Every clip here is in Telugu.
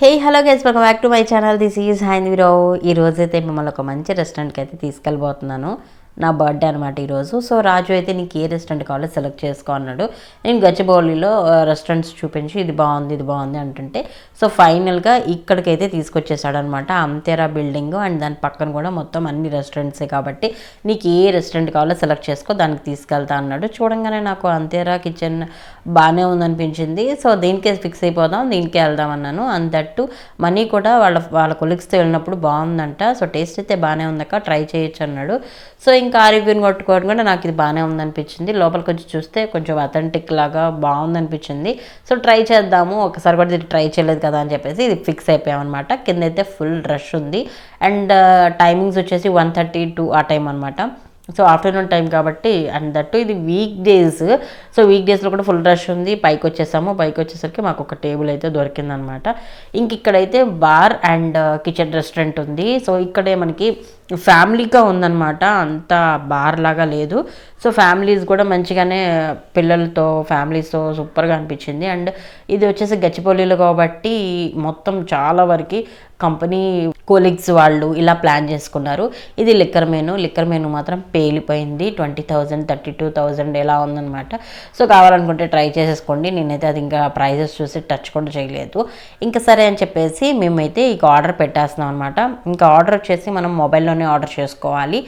Hey hello guys, welcome back to my channel. This is Haindirao. ఈ రోజైతే మిమ్మల్ని ఒక మంచి రెస్టారెంట్కి అయితే తీసుకెళ్ళిపోతున్నాను. నా బర్త్డే అనమాట ఈరోజు. సో రాజు అయితే నీకు ఏ రెస్టారెంట్ కావాలో సెలెక్ట్ చేసుకో అన్నాడు. నేను గచ్చిబౌలిలో రెస్టారెంట్స్ చూపించి ఇది బాగుంది అంటుంటే సో ఫైనల్గా ఇక్కడికైతే తీసుకొచ్చేసాడు అనమాట. అంతేరా బిల్డింగ్ అండ్ దాని పక్కన కూడా మొత్తం అన్ని రెస్టారెంట్సే కాబట్టి నీకు ఏ రెస్టారెంట్ కావాలో సెలెక్ట్ చేసుకో, దానికి తీసుకెళ్తా అన్నాడు. చూడంగానే నాకు అంతేరా కిచెన్ బాగానే ఉందనిపించింది. సో దీనికే ఫిక్స్ అయిపోదాం, దీనికే వెళ్దాం అన్నాను. అంతట్టు మనీ కూడా వాళ్ళ కొలీగ్స్తో వెళ్ళినప్పుడు బాగుందంట. సో టేస్ట్ అయితే బాగానే ఉందక్క, ట్రై చేయొచ్చు అన్నాడు. సో ఇంకా ఆ రివ్యూని కొట్టుకోవడం కూడా నాకు ఇది బాగానే ఉందనిపించింది. లోపలికి వచ్చి చూస్తే కొంచెం అథెంటిక్ లాగా బాగుందనిపించింది. సో ట్రై చేద్దాము, ఒకసారి కూడా ఇది ట్రై చేయలేదు కదా అని చెప్పేసి ఇది ఫిక్స్ అయిపోయామన్నమాట. కింద అయితే ఫుల్ రష్ ఉంది అండ్ టైమింగ్స్ వచ్చేసి 1:32 ఆ టైం అనమాట. సో ఆఫ్టర్నూన్ టైం కాబట్టి అండ్ దట్టు ఇది వీక్ డేస్. సో వీక్ డేస్లో కూడా ఫుల్ రష్ ఉంది. పైకి వచ్చేసరికి మాకు ఒక టేబుల్ అయితే దొరికిందనమాట. ఇంక ఇక్కడైతే బార్ అండ్ కిచెన్ రెస్టారెంట్ ఉంది. సో ఇక్కడే మనకి ఫ్యామిలీగా ఉందన్నమాట, అంత బార్ లాగా లేదు. సో ఫ్యామిలీస్ కూడా మంచిగానే పిల్లలతో ఫ్యామిలీస్తో సూపర్గా అనిపించింది. అండ్ ఇది వచ్చేసి గచ్చిబౌలిలో కాబట్టి మొత్తం చాలా వరకు కంపెనీ కోలీగ్స్ వాళ్ళు ఇలా ప్లాన్ చేసుకున్నారు. ఇది లిక్కర్ మెనూ మాత్రం పేలిపోయింది. 20,000 32,000 ఎలా ఉందన్నమాట. సో కావాలనుకుంటే ట్రై చేసేసుకోండి. నేనైతే అది ఇంకా ప్రైజెస్ చూసి టచ్ కూడా చేయలేదు. ఇంకా సరే అని చెప్పేసి మేమైతే ఇక ఆర్డర్ పెట్టేస్తున్నాం అనమాట. ఇంకా ఆర్డర్ వచ్చేసి మనం మొబైల్లోనే ఆర్డర్ చేసుకోవాలి.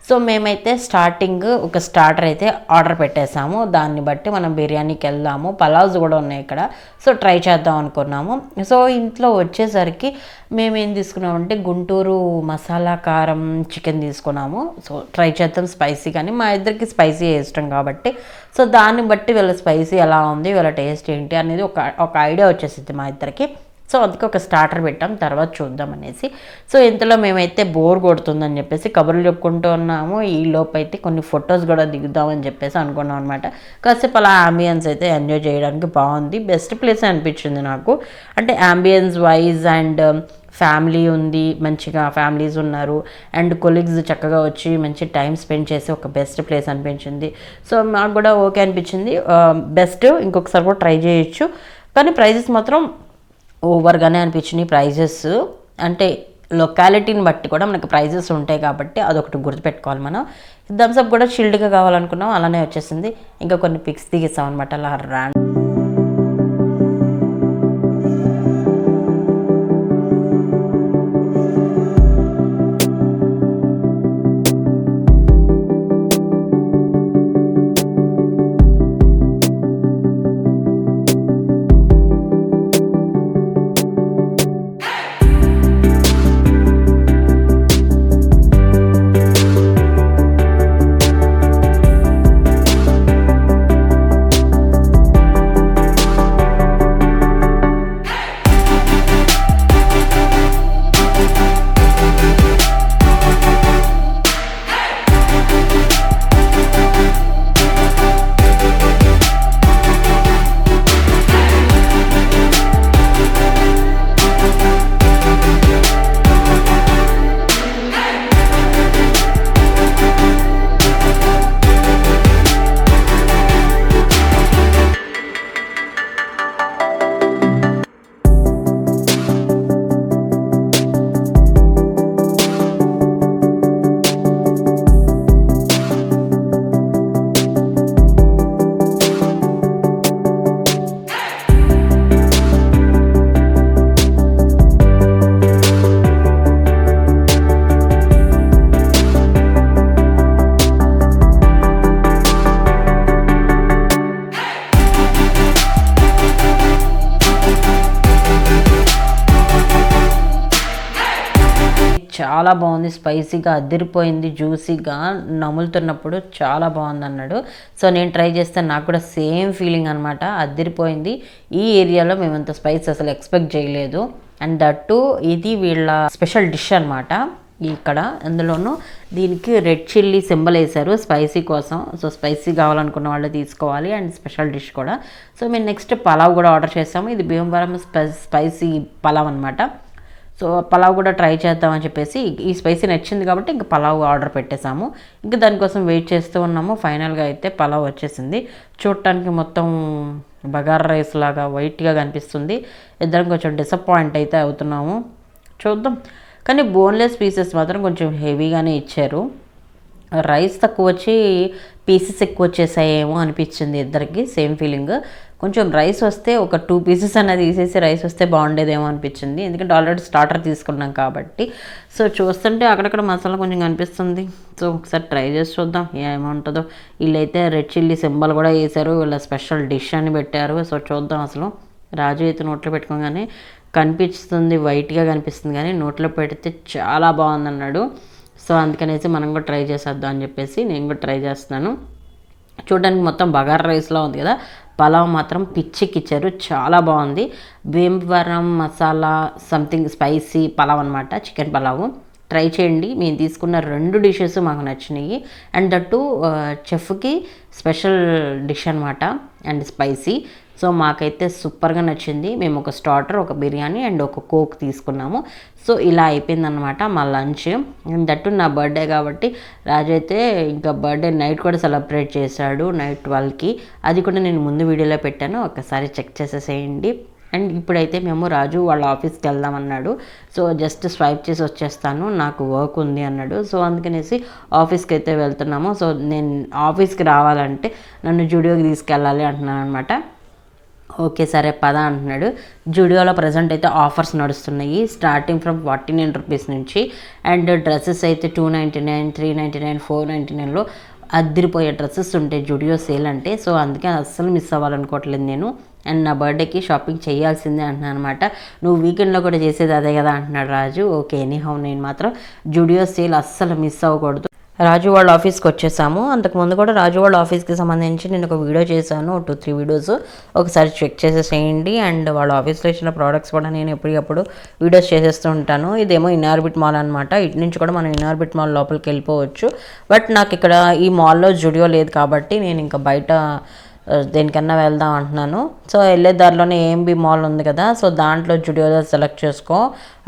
సో మేమైతే స్టార్టింగ్ ఒక స్టార్టర్ అయితే ఆర్డర్ పెట్టేసాము. దాన్ని బట్టి మనం బిర్యానీకి వెళ్దాము. పలావ్స్ కూడా ఉన్నాయి ఇక్కడ. సో ట్రై చేద్దాం అనుకున్నాము. సో ఇంట్లో వచ్చేసరికి మేమేం తీసుకున్నామంటే గుంటూరు మసాలా కారం చికెన్ తీసుకున్నాము. సో ట్రై చేద్దాం స్పైసీ, కానీ మా ఇద్దరికి స్పైసీ ఇష్టం కాబట్టి సో దాన్ని బట్టి వీళ్ళ స్పైసీ ఎలా ఉంది, వీళ్ళ టేస్ట్ ఏంటి అనేది ఒక ఐడియా వచ్చేసింది మా ఇద్దరికి. సో అందుకే ఒక స్టార్టర్ పెట్టాం, తర్వాత చూద్దాం అనేసి. సో ఇంతలో మేమైతే బోర్ కొడుతుందని చెప్పేసి కబుర్లు చెప్పుకుంటూ ఉన్నాము. ఈ లోపు అయితే కొన్ని ఫొటోస్ కూడా దిగుదామని చెప్పేసి అనుకున్నాం అనమాట. కాసేపు అలా అంబియన్స్ అయితే ఎంజాయ్ చేయడానికి బాగుంది. బెస్ట్ ప్లేస్ అనిపించింది నాకు. అంటే అంబియన్స్ వైజ్ అండ్ ఫ్యామిలీ ఉంది, మంచిగా ఫ్యామిలీస్ ఉన్నారు అండ్ కొలీగ్స్ చక్కగా వచ్చి మంచి టైం స్పెండ్ చేసి ఒక బెస్ట్ ప్లేస్ అనిపించింది. సో మాకు కూడా ఓకే అనిపించింది. బెస్ట్, ఇంకొకసారి కూడా ట్రై చేయొచ్చు. కానీ ప్రైజెస్ మాత్రం ఓవర్గానే అనిపించినాయి. ప్రైజెస్ అంటే లొకాలిటీని బట్టి కూడా మనకు ప్రైజెస్ ఉంటాయి కాబట్టి అదొకటి గుర్తుపెట్టుకోవాలి మనం. థమ్స్అప్ కూడా చిల్డ్గా కావాలనుకున్నాం, అలానే వచ్చేసింది. ఇంకా కొన్ని పిక్స్ దిగిస్తాం అనమాట అలా చాలా బాగుంది. స్పైసీగా అదిరిపోయింది, జ్యూసీగా నములుతున్నప్పుడు చాలా బాగుంది అన్నాడు. సో నేను ట్రై చేస్తే నాకు కూడా సేమ్ ఫీలింగ్ అనమాట, అదిరిపోయింది. ఈ ఏరియాలో మేము అంత స్పైస్ అసలు ఎక్స్పెక్ట్ చేయలేదు. అండ్ దట్టు ఇది వీళ్ళ స్పెషల్ డిష్ అనమాట. ఇక్కడ అందులోనూ దీనికి రెడ్ చిల్లీ సింబల్ వేశారు స్పైసీ కోసం. సో స్పైసీ కావాలనుకున్న వాళ్ళు తీసుకోవాలి అండ్ స్పెషల్ డిష్ కూడా. సో మేము నెక్స్ట్ పలావ్ కూడా ఆర్డర్ చేసాము. ఇది భీమవరం స్పైసీ పలావ్ అనమాట. సో పలావ్ కూడా ట్రై చేద్దామని చెప్పేసి ఈ స్పైసీ నచ్చింది కాబట్టి ఇంకా పలావ్ ఆర్డర్ పెట్టేసాము. ఇంకా దానికోసం వెయిట్ చేస్తూ ఉన్నాము. ఫైనల్గా అయితే పలావ్ వచ్చేసింది. చూడటానికి మొత్తం బగారా రైస్ లాగా వైట్గా కనిపిస్తుంది. ఇద్దరం కొంచెం డిసప్పాయింట్ అయితే అవుతున్నాము. చూద్దాం. కానీ బోన్లెస్ పీసెస్ మాత్రం కొంచెం హెవీగానే ఇచ్చారు. రైస్ తక్కువ వచ్చి పీసెస్ ఎక్కువ వచ్చేసాయేమో అనిపించింది ఇద్దరికి. Same feeling. కొంచెం రైస్ వస్తే ఒక 2 పీసెస్ అనేది తీసేసి రైస్ వస్తే బాగుండేదేమో అనిపించింది. ఎందుకంటే ఆల్రెడీ స్టార్టర్ తీసుకున్నాం కాబట్టి. సో చూస్తుంటే అక్కడక్కడ మసాలా కొంచెం కనిపిస్తుంది. సో ఒకసారి ట్రై చేసి చూద్దాం ఏముంటుందో. వీళ్ళైతే రెడ్ చిల్లీ సింబల్ కూడా వేశారు. వీళ్ళ స్పెషల్ డిష్ అని పెట్టారు. సో చూద్దాం. అసలు రాజు అయితే నోట్లో పెట్టుకోగానే కనిపిస్తుంది, వైట్గా కనిపిస్తుంది, కానీ నోట్లో పెడితే చాలా బాగుందన్నాడు. సో అందుకనేసి మనం కూడా ట్రై చేసేద్దాం అని చెప్పేసి నేను కూడా ట్రై చేస్తున్నాను. చూడడానికి మొత్తం బగారా రైస్లో ఉంది కదా. పలావ్ మాత్రం పిచ్చికిచ్చారు, చాలా బాగుంది. భీమవరం మసాలా సంథింగ్ స్పైసీ పలావ్ అనమాట, చికెన్ పలావ్. ట్రై చేయండి. మేము తీసుకున్న 2 డిషెస్ మాకు నచ్చినాయి. అండ్ దట్టు చెఫ్కి స్పెషల్ డిష్ అనమాట అండ్ స్పైసీ. సో మాకైతే సూపర్గా నచ్చింది. మేము ఒక స్టార్టర్, ఒక బిర్యానీ అండ్ ఒక కోక్ తీసుకున్నాము. సో ఇలా అయిపోయిందనమాట మా లంచ్. అండ్ దట్టు నా బర్త్డే కాబట్టి రాజు అయితే ఇంకా బర్త్డే నైట్ కూడా సెలబ్రేట్ చేశాడు, నైట్ 12కి. అది కూడా నేను ముందు వీడియోలో పెట్టాను, ఒకసారి చెక్ చేసేసేయండి. అండ్ ఇప్పుడైతే మేము రాజు వాళ్ళ ఆఫీస్కి వెళ్దాం అన్నాడు. సో జస్ట్ స్వైప్ చేసి వచ్చేస్తాను, నాకు వర్క్ ఉంది అన్నాడు. సో అందుకనేసి ఆఫీస్కి అయితే వెళ్తున్నాము. సో నేను ఆఫీస్కి రావాలంటే నన్ను జూడియోకి తీసుకెళ్ళాలి అంటున్నాను అనమాట. ఓకే సరే పద అంటున్నాడు. జూడియోలో ప్రజెంట్ అయితే ఆఫర్స్ నడుస్తున్నాయి, స్టార్టింగ్ ఫ్రమ్ 49 రూపీస్ నుంచి. అండ్ డ్రెస్సెస్ అయితే 299, 399, 499లో అద్దరిపోయే డ్రెస్సెస్ ఉంటాయి జూడియో సేల్ అంటే. సో అందుకే అస్సలు మిస్ అవ్వాలనుకోవట్లేదు నేను. అండ్ నా బర్త్డేకి షాపింగ్ చేయాల్సిందే అంటున్నాను అనమాట. నువ్వు వీకెండ్లో కూడా చేసేది అదే కదా అంటున్నాడు రాజు. ఓకే ఎనీహౌ నేను మాత్రం జూడియో సేల్ అస్సలు మిస్ అవ్వకూడదు. రాజు వాళ్ళ ఆఫీస్కి వచ్చేసాము. అంతకుముందు కూడా రాజు వాళ్ళ ఆఫీస్కి సంబంధించి నేను ఒక వీడియో చేశాను, 2-3 వీడియోస్. ఒకసారి చెక్ చేసేసేయండి. అండ్ వాళ్ళ ఆఫీస్లో ఇచ్చిన ప్రోడక్ట్స్ కూడా నేను ఎప్పటికప్పుడు వీడియోస్ చేసేస్తూ ఉంటాను. ఇదేమో ఇన్ఆర్బిట్ మాల్ అనమాట. ఇటు నుంచి కూడా మనం ఇన్ఆర్బిట్ మాల్ లోపలికి వెళ్ళిపోవచ్చు. బట్ నాకు ఇక్కడ ఈ మాల్లో జుడియో లేదు కాబట్టి నేను ఇంకా బయట దేనికన్నా వెళ్దాం అంటున్నాను. సో వెళ్ళే దారిలోనే ఏఎంబి మాల్ ఉంది కదా, సో దాంట్లో జుడియోలో సెలెక్ట్ చేసుకో,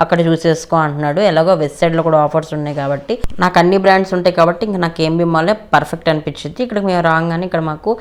అక్కడ చూసేసుకో అంటున్నాడు. ఎలాగో వెస్ట్ సైడ్లో కూడా ఆఫర్స్ ఉన్నాయి కాబట్టి నాకు అన్ని బ్రాండ్స్ ఉంటాయి కాబట్టి ఇంకా నాకు ఏఎంబి మాలే పర్ఫెక్ట్ అనిపించింది. ఇక్కడికి మేము రాగానే ఇక్కడ మాకు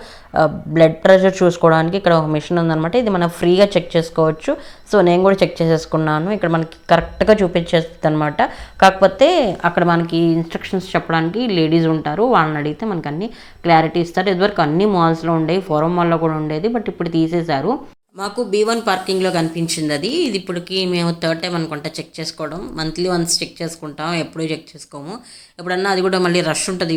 బ్లడ్ ప్రెషర్ చూసుకోవడానికి ఇక్కడ ఒక మిషన్ ఉందన్నమాట. ఇది మనం ఫ్రీగా చెక్ చేసుకోవచ్చు. సో నేను కూడా చెక్ చేసేసుకున్నాను. ఇక్కడ మనకి కరెక్ట్గా చూపించేస్తుంది అనమాట. కాకపోతే అక్కడ మనకి ఇన్స్ట్రక్షన్స్ చెప్పడానికి లేడీస్ ఉంటారు, వాళ్ళని అడిగితే మనకు అన్ని క్లారిటీ ఇస్తారు. ఇదివరకు అన్ని మాల్స్లో ఉండేవి, ఫోరం మాల్లో కూడా ఉండేది, బట్ ఇప్పుడు తీసేశారు. మాకు B1 పార్కింగ్లో కనిపించింది అది. ఇది ఇప్పటికి మేము 3rd టైం అనుకుంటా చెక్ చేసుకోవడం. మంత్లీ వన్స్ చెక్ చేసుకుంటాం, ఎప్పుడూ చెక్ చేసుకోము. ఎప్పుడన్నా అది కూడా మళ్ళీ రష్ ఉంటుంది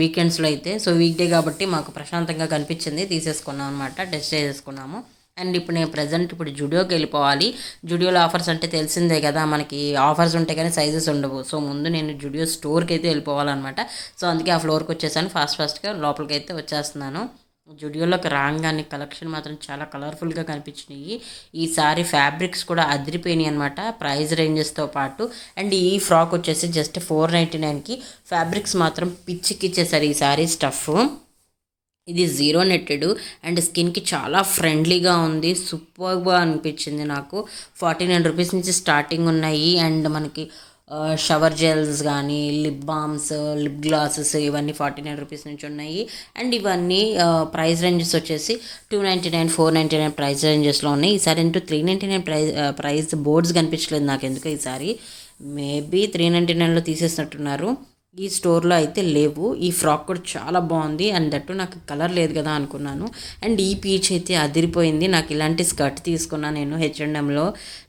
వీకెండ్స్లో అయితే. సో వీక్ డే కాబట్టి మాకు ప్రశాంతంగా కనిపించింది, తీసేసుకున్నాం అనమాట, టెస్ట్ చేసేసుకున్నాము. అండ్ ఇప్పుడు నేను ప్రజెంట్ జుడియోకి వెళ్ళిపోవాలి. జుడియోలో ఆఫర్స్ అంటే తెలిసిందే కదా, మనకి ఆఫర్స్ ఉంటాయి కానీ సైజెస్ ఉండవు. సో ముందు నేను జుడియో స్టోర్కి అయితే వెళ్ళిపోవాలన్నమాట. సో అందుకే ఆ ఫ్లోర్కి వచ్చేసాను, ఫాస్ట్గా లోపలికి అయితే వచ్చేస్తున్నాను. జుడియోలోకి రాగానే కలెక్షన్ మాత్రం చాలా కలర్ఫుల్గా కనిపించినాయి. ఈసారి ఫ్యాబ్రిక్స్ కూడా అదిరిపోయినాయి అనమాట, ప్రైస్ రేంజెస్తో పాటు. అండ్ ఈ ఫ్రాక్ వచ్చేసి జస్ట్ 499కి. ఫ్యాబ్రిక్స్ మాత్రం పిచ్చికిచ్చేసారు ఈసారి స్టఫ్. ఇది 0 నెట్టెడ్ అండ్ స్కిన్కి చాలా ఫ్రెండ్లీగా ఉంది, సూపర్గా అనిపించింది నాకు. 49 రూపీస్ నుంచి స్టార్టింగ్ ఉన్నాయి. అండ్ మనకి షవర్ జెల్స్ కానీ, లిప్ బామ్స్, లిప్ గ్లాసెస్ ఇవన్నీ 49 రూపీస్ నుంచి ఉన్నాయి. అండ్ ఇవన్నీ ప్రైస్ రేంజెస్ వచ్చేసి 299, 499 ప్రైస్ రేంజెస్లో ఉన్నాయి. ఈసారి ఇంటూ 399 ప్రైస్ బోర్డ్స్ కనిపించలేదు నాకు ఎందుకు ఈసారి. మేబీ 399లో తీసేసినట్టున్నారు. ఈ స్టోర్లో అయితే లేవు. ఈ ఫ్రాక్ కూడా చాలా బాగుంది. అండ్ దట్టు నాకు కలర్ లేదు కదా అనుకున్నాను. అండ్ ఈ పీచ్ అయితే అదిరిపోయింది. నాకు ఇలాంటి స్కర్ట్ తీసుకున్నాను నేను H&Mలో.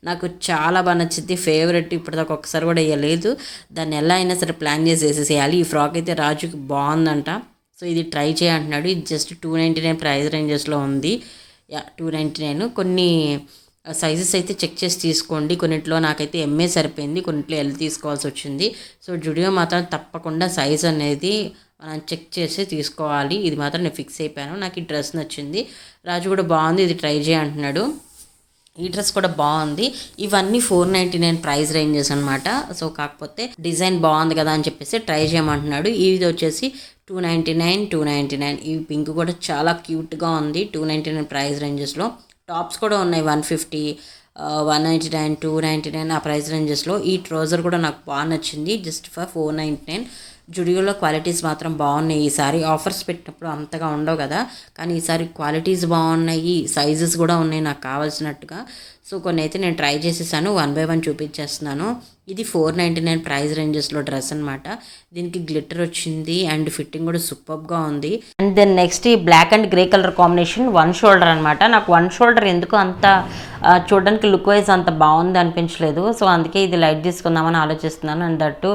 నాకు చాలా బాగా నచ్చింది, ఫేవరెట్. ఇప్పటిదాకా ఒకసారి కూడా వేయలేదు. దాన్ని ఎలా అయినా సరే ప్లాన్ చేసి వేసేసేయాలి. ఈ ఫ్రాక్ అయితే రాజుకి బాగుందంట. సో ఇది ట్రై చేయంటున్నాడు. ఇది జస్ట్ 299 ప్రైస్ రేంజెస్లో ఉంది. 299. కొన్ని సైజెస్ అయితే చెక్ చేసి తీసుకోండి. కొన్నిట్లో నాకైతే ఎంఏ సరిపోయింది, కొన్నిట్లో ఎల్ తీసుకోవాల్సి వచ్చింది. సో జుడియో మాత్రం తప్పకుండా సైజ్ అనేది మనం చెక్ చేసి తీసుకోవాలి. ఇది మాత్రం నేను ఫిక్స్ అయిపోయాను. నాకు ఈ డ్రెస్ నచ్చింది. రాజు కూడా బాగుంది, ఇది ట్రై చేయంటున్నాడు. ఈ డ్రెస్ కూడా బాగుంది. ఇవన్నీ 499 ప్రైస్ రేంజెస్ అనమాట. సో కాకపోతే డిజైన్ బాగుంది కదా అని చెప్పేసి ట్రై చేయమంటున్నాడు. ఇది వచ్చేసి 299, 299. ఈ పింక్ కూడా చాలా క్యూట్గా ఉంది. 299 ప్రైస్ రేంజెస్లో. టాప్స్ కూడా ఉన్నాయి 150, 199, 299 ఆ ప్రైస్ రేంజెస్లో. ఈ ట్రౌజర్ కూడా నాకు బాగా నచ్చింది, జస్ట్ ఫర్ 499. జుడియోలో క్వాలిటీస్ మాత్రం బాగున్నాయి. ఈసారి ఆఫర్స్ పెట్టినప్పుడు అంతగా ఉండవు కదా, కానీ ఈసారి క్వాలిటీస్ బాగున్నాయి, సైజెస్ కూడా ఉన్నాయి నాకు కావాల్సినట్టుగా. సో కొన్ని అయితే నేను ట్రై చేసేసాను, 1 బై 1 చూపించేస్తున్నాను. ఇది 499 ప్రైస్ రేంజెస్లో డ్రెస్ అనమాట. దీనికి గ్లిటర్ వచ్చింది అండ్ ఫిట్టింగ్ కూడా సూపర్గా ఉంది. అండ్ దెన్ నెక్స్ట్ ఈ black and grey colour combination 1 shoulder అనమాట. నాకు 1 షోల్డర్ ఎందుకు అంత చూడడానికి లుక్ వైజ్ అంత బాగుంది అనిపించలేదు. సో అందుకే ఇది లైట్ తీసుకుందామని ఆలోచిస్తున్నాను. అండ్ దట్టు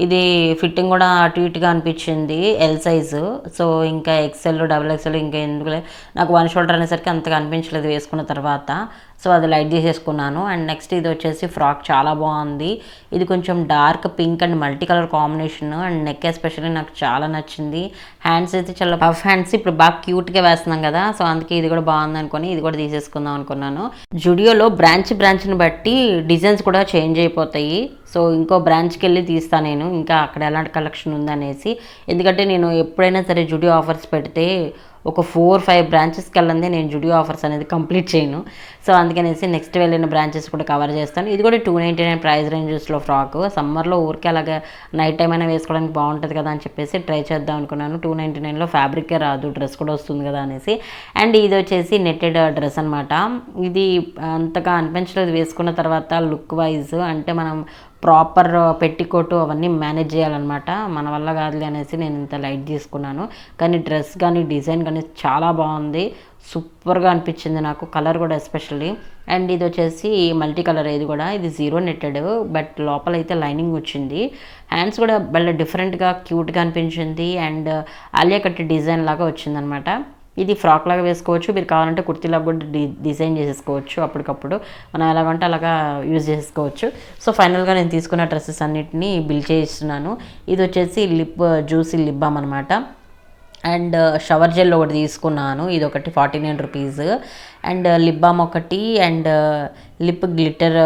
ఇది ఫిట్టింగ్ కూడా అటు ఇటుగా అనిపించింది, ఎల్ సైజు. సో ఇంకా ఎక్సెల్, డబుల్ ఎక్సెల్ ఇంకా ఎందుకులే, నాకు 1 షోల్డర్ అనేసరికి అంతగా అనిపించలేదు వేసుకున్న తర్వాత. సో అది లైట్ తీసేసుకున్నాను. అండ్ నెక్స్ట్ ఇది వచ్చేసి ఫ్రాక్ చాలా బాగుంది. ఇది కొంచెం dark pink and multi colour combination. And neck especially నాకు చాలా నచ్చింది. హ్యాండ్స్ అయితే చాలా పఫ్ హ్యాండ్స్, ఇప్పుడు బాగా క్యూట్గా వేస్తున్నాం కదా, సో అందుకే ఇది కూడా బాగుంది అనుకుని ఇది కూడా తీసేసుకుందాం అనుకున్నాను. జుడియోలో బ్రాంచ్ని బట్టి డిజైన్స్ కూడా చేంజ్ అయిపోతాయి. సో ఇంకో బ్రాంచ్కి వెళ్ళి తీస్తాను నేను, ఇంకా అక్కడ ఎలాంటి కలెక్షన్ ఉందనేసి. ఎందుకంటే నేను ఎప్పుడైనా సరే జుడియో ఆఫర్స్ పెడితే ఒక 4-5 బ్రాంచెస్కి వెళ్ళందే నేను జుడియో ఆఫర్స్ అనేది కంప్లీట్ చేయను. సో అందుకనేసి నెక్స్ట్ వెళ్ళిన బ్రాంచెస్ కూడా కవర్ చేస్తాను. ఇది కూడా 299 ప్రైస్ రేంజెస్లో ఫ్రాక్. సమ్మర్లో ఊరికే అలాగే నైట్ టైం అయినా వేసుకోవడానికి బాగుంటుంది కదా అని చెప్పేసి ట్రై చేద్దాం అనుకున్నాను. 299లో ఫ్యాబ్రికే రాదు, డ్రెస్ కూడా వస్తుంది కదా అనేసి. అండ్ ఇది వచ్చేసి నెట్టెడ్ డ్రెస్ అనమాట. ఇది అంతగా అనిపించలేదు వేసుకున్న తర్వాత లుక్ వైజ్. అంటే మనం ప్రాపర్ పెట్టికోటు అవన్నీ మేనేజ్ చేయాలన్నమాట, మన వల్ల కాదులే అనేసి నేను ఇంత లైట్ తీసుకున్నాను. కానీ డ్రెస్ కానీ డిజైన్ కానీ చాలా బాగుంది, సూపర్గా అనిపించింది నాకు, కలర్ కూడా ఎస్పెషల్లీ. అండ్ ఇది వచ్చేసి మల్టీ కలర్, ఇది కూడా ఇది 0 నెట్టెడ్, బట్ లోపల అయితే లైనింగ్ వచ్చింది. హ్యాండ్స్ కూడా భలే డిఫరెంట్గా క్యూట్గా అనిపించింది. అండ్ ఆలియా కట్ డిజైన్ లాగా వచ్చిందనమాట. ఇది ఫ్రాక్ లాగా వేసుకోవచ్చు, మీరు కావాలంటే కుర్తీలాగా కూడా డిజైన్ చేసేసుకోవచ్చు. అప్పటికప్పుడు మనం ఎలాగంటే అలాగా యూజ్ చేసుకోవచ్చు. సో ఫైనల్గా నేను తీసుకున్న డ్రెస్సెస్ అన్నిటినీ బిల్ చేయిస్తున్నాను. ఇది వచ్చేసి జ్యూసీ లిప్ బామ్ అనమాట. అండ్ షవర్ జెల్ ఒకటి తీసుకున్నాను, ఇది ఒకటి 49 రూపీస్. అండ్ లిప్ బామ్ ఒకటి అండ్ లిప్ గ్లిటర్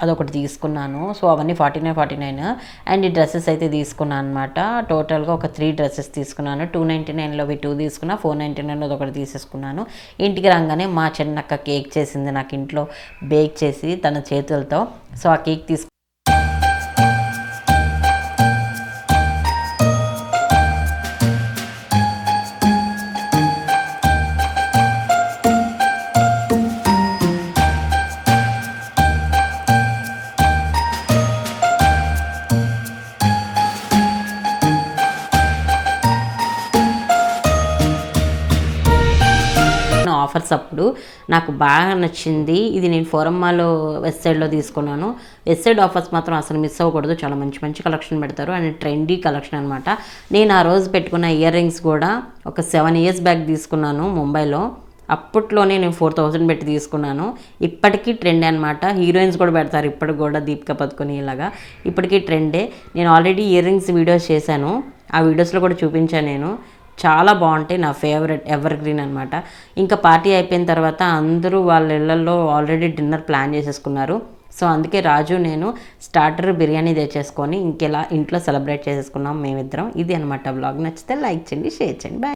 అదొకటి తీసుకున్నాను. సో అవన్నీ 49. అండ్ ఈ డ్రెస్సెస్ అయితే తీసుకున్నాను అనమాట. టోటల్గా ఒక 3 డ్రెస్సెస్ తీసుకున్నాను. 299లో 2 తీసుకున్నా, 499లో ఒకటి తీసేసుకున్నాను. ఇంటికి రాగానే మా చిన్నక్క కేక్ చేసింది నాకు ఇంట్లో బేక్ చేసి తన చేతులతో. సో ఆ కేక్ ఆఫర్స్ అప్పుడు నాకు బాగా నచ్చింది. ఇది నేను ఫోరమ్మాలో వెస్ట్ సైడ్లో తీసుకున్నాను. వెస్ట్ సైడ్ ఆఫర్స్ మాత్రం అసలు మిస్ అవ్వకూడదు, చాలా మంచి మంచి కలెక్షన్ పెడతారు అండ్ ట్రెండీ కలెక్షన్ అనమాట. నేను ఆ రోజు పెట్టుకున్న ఇయర్ రింగ్స్ కూడా ఒక 7 years బ్యాక్ తీసుకున్నాను ముంబైలో. అప్పట్లోనే నేను 4000 పెట్టి తీసుకున్నాను. ఇప్పటికీ ట్రెండే అనమాట, హీరోయిన్స్ కూడా పెడతారు ఇప్పటికి కూడా, దీపికా పదుకొని ఇలాగా ఇప్పటికీ ట్రెండే. నేను ఆల్రెడీ ఇయర్ రింగ్స్ వీడియోస్ చేశాను, ఆ వీడియోస్లో కూడా చూపించాను నేను. చాలా బాగుంటాయి, నా ఫేవరెట్ ఎవర్ గ్రీన్ అనమాట. ఇంకా పార్టీ అయిపోయిన తర్వాత అందరూ వాళ్ళ ఇళ్లలో ఆల్రెడీ డిన్నర్ ప్లాన్ చేసేసుకున్నారు. సో అందుకే రాజు నేను స్టార్టర్ బిర్యానీ తెచ్చేసుకొని ఇంకెలా ఇంట్లో సెలబ్రేట్ చేసేసుకున్నాం మేమిద్దరం. ఇది అనమాట బ్లాగ్. నచ్చితే లైక్ చేయండి, షేర్ చేయండి. బాయ్.